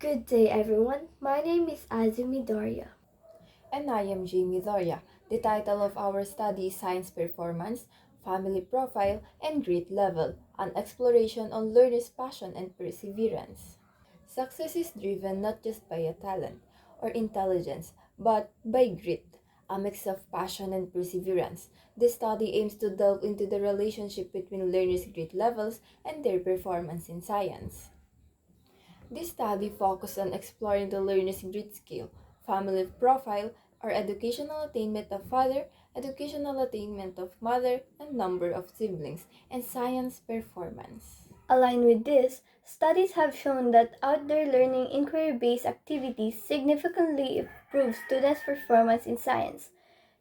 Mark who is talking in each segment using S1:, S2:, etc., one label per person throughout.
S1: Good day, everyone. My name is Azumi Doria.
S2: And I am Jamie Doria. The title of our study is Science Performance, Family Profile, and Grit Level, an exploration on learners' passion and perseverance. Success is driven not just by a talent or intelligence, but by grit, a mix of passion and perseverance. This study aims to delve into the relationship between learners' grit levels and their performance in science. This study focused on exploring the learner's grit scale, family profile, or educational attainment of father, educational attainment of mother, and number of siblings, and science performance.
S1: Aligned with this, studies have shown that outdoor learning inquiry-based activities significantly improve students' performance in science.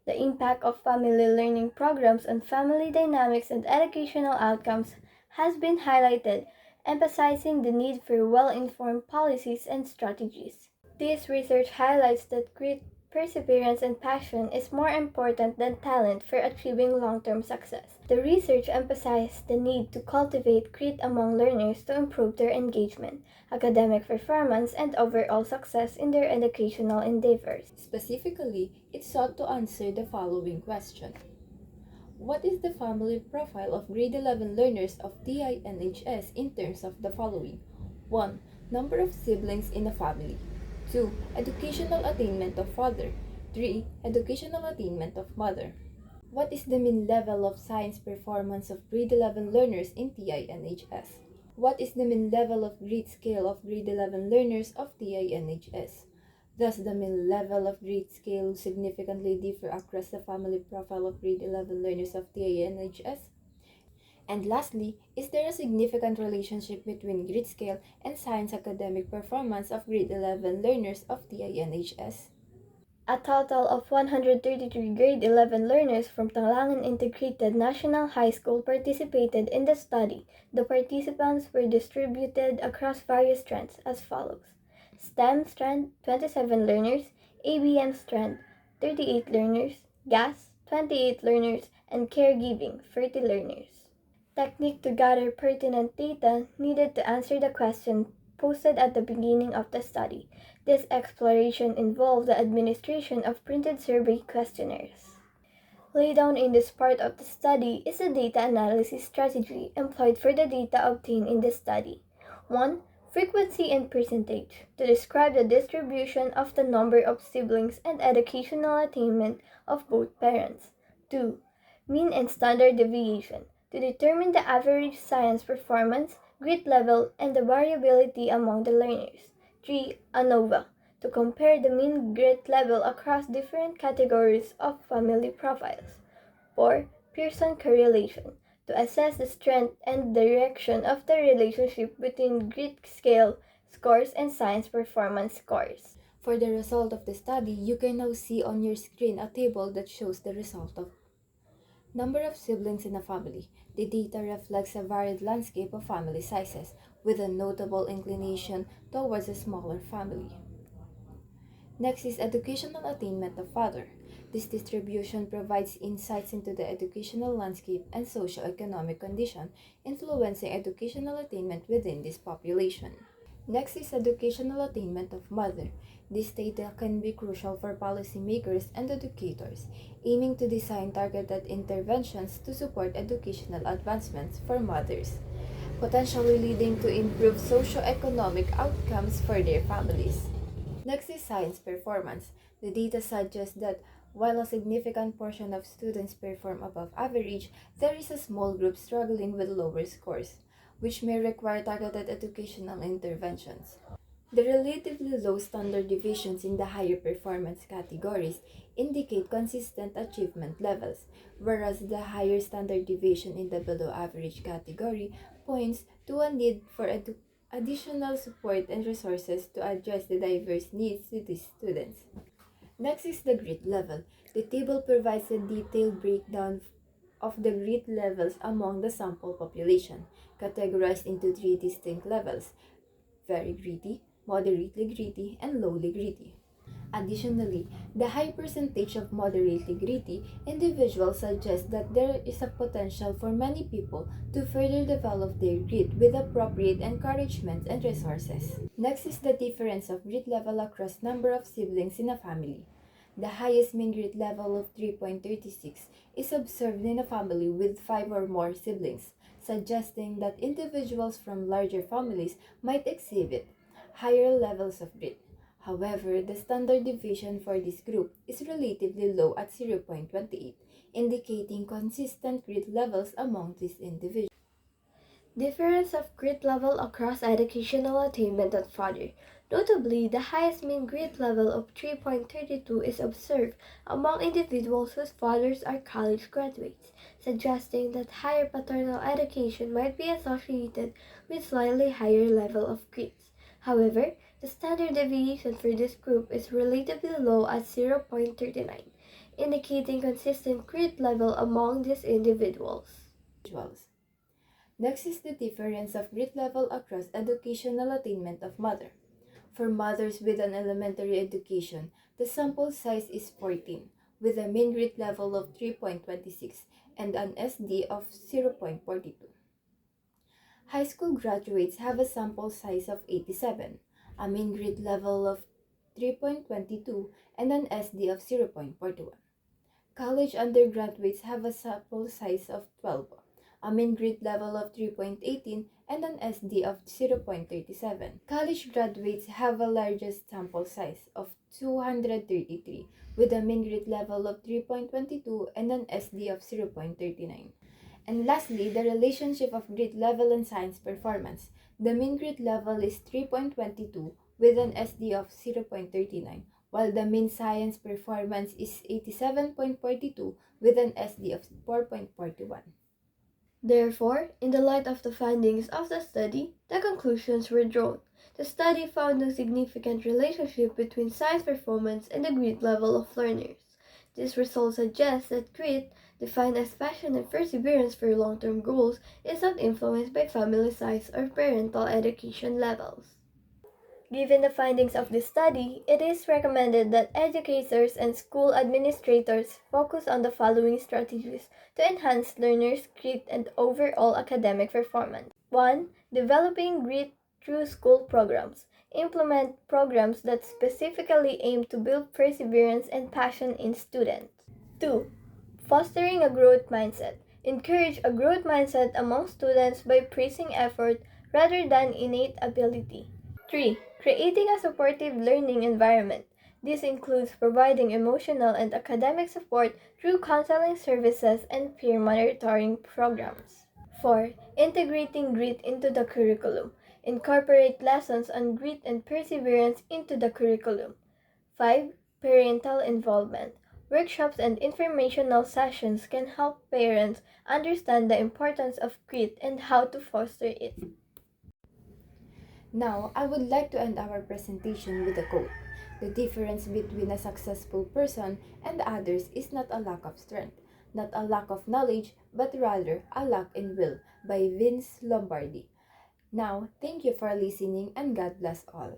S1: The impact of family learning programs on family dynamics and educational outcomes has been highlighted, emphasizing the need for well-informed policies and strategies. This research highlights that grit, perseverance, and passion is more important than talent for achieving long-term success. The research emphasized the need to cultivate grit among learners to improve their engagement, academic performance, and overall success in their educational endeavors.
S2: Specifically, it sought to answer the following question. What is the family profile of grade 11 learners of TINHS in terms of the following? 1. Number of siblings in a family. 2. Educational attainment of father. 3. Educational attainment of mother. What is the mean level of science performance of grade 11 learners in TINHS? What is the mean level of grit scale of grade 11 learners of TINHS? Does the mean level of grit scale significantly differ across the family profile of grade 11 learners of TINHS? And lastly, is there a significant relationship between grit scale and science academic performance of grade 11 learners of TINHS?
S1: A total of 133 grade 11 learners from Tanglangan Integrated National High School participated in the study. The participants were distributed across various strands as follows. STEM strand 27 learners, ABM strand 38 learners, GAS 28 learners, and caregiving 30 learners. Technique to gather pertinent data needed to answer the question posted at the beginning of the study. This exploration involved the administration of printed survey questionnaires. Laid down in this part of the study is a data analysis strategy employed for the data obtained in the study. 1. Frequency and percentage to describe the distribution of the number of siblings and educational attainment of both parents. 2. Mean and standard deviation to determine the average science performance, grit level, and the variability among the learners. 3. ANOVA to compare the mean grit level across different categories of family profiles. 4. Pearson correlation to assess the strength and direction of the relationship between grit scale scores and science performance scores.
S2: For the result of the study, you can now see on your screen a table that shows the result of number of siblings in a family. The data reflects a varied landscape of family sizes, with a notable inclination towards a smaller family. Next is educational attainment of father. This distribution provides insights into the educational landscape and socio-economic condition influencing educational attainment within this population. Next is educational attainment of mother. This data can be crucial for policymakers and educators, aiming to design targeted interventions to support educational advancements for mothers, potentially leading to improved socio-economic outcomes for their families. Next is science performance. The data suggests that while a significant portion of students perform above average, there is a small group struggling with lower scores, which may require targeted educational interventions. The relatively low standard deviations in the higher performance categories indicate consistent achievement levels, whereas the higher standard deviation in the below average category points to a need for additional support and resources to address the diverse needs of these students. Next is the grit level. The table provides a detailed breakdown of the grit levels among the sample population, categorized into three distinct levels: very gritty, moderately gritty, and lowly gritty. Additionally, the high percentage of moderately gritty individuals suggests that there is a potential for many people to further develop their grit with appropriate encouragement and resources. Next is the difference of grit level across number of siblings in a family. The highest mean grit level of 3.36 is observed in a family with 5 or more siblings, suggesting that individuals from larger families might exhibit higher levels of grit. However, the standard deviation for this group is relatively low at 0.28, indicating consistent grit levels among these individuals.
S1: Difference of grit level across educational attainment and further. Notably, the highest mean grit level of 3.32 is observed among individuals whose fathers are college graduates, suggesting that higher paternal education might be associated with slightly higher level of grits. However, the standard deviation for this group is relatively low at 0.39, indicating consistent grit level among these individuals.
S2: Next is the difference of grit level across educational attainment of mother. For mothers with an elementary education, the sample size is 14, with a mean grit level of 3.26 and an SD of 0.42. High school graduates have a sample size of 87, a mean grit level of 3.22, and an SD of 0.41. College undergraduates have a sample size of 12, a mean grit level of 3.18, and an SD of 0.37. College graduates have a largest sample size of 233, with a mean grit level of 3.22 and an SD of 0.39. And lastly, the relationship of grit level and science performance. The mean grit level is 3.22 with an SD of 0.39, while the mean science performance is 87.42 with an SD of 4.41.
S1: Therefore, in the light of the findings of the study, the conclusions were drawn. The study found no significant relationship between science performance and the grit level of learners. This result suggests that grit, defined as passion and perseverance for long-term goals, is not influenced by family size or parental education levels. Given the findings of this study, it is recommended that educators and school administrators focus on the following strategies to enhance learners' grit and overall academic performance. 1. Developing grit through school programs. Implement programs that specifically aim to build perseverance and passion in students. 2. Fostering a growth mindset. Encourage a growth mindset among students by praising effort rather than innate ability. 3. Creating a supportive learning environment. This includes providing emotional and academic support through counseling services and peer monitoring programs. 4. Integrating grit into the curriculum. Incorporate lessons on grit and perseverance into the curriculum. 5. Parental involvement. Workshops and informational sessions can help parents understand the importance of grit and how to foster it.
S2: Now, I would like to end our presentation with a quote. The difference between a successful person and others is not a lack of strength, not a lack of knowledge, but rather a lack in will, by Vince Lombardi. Now, thank you for listening and God bless all.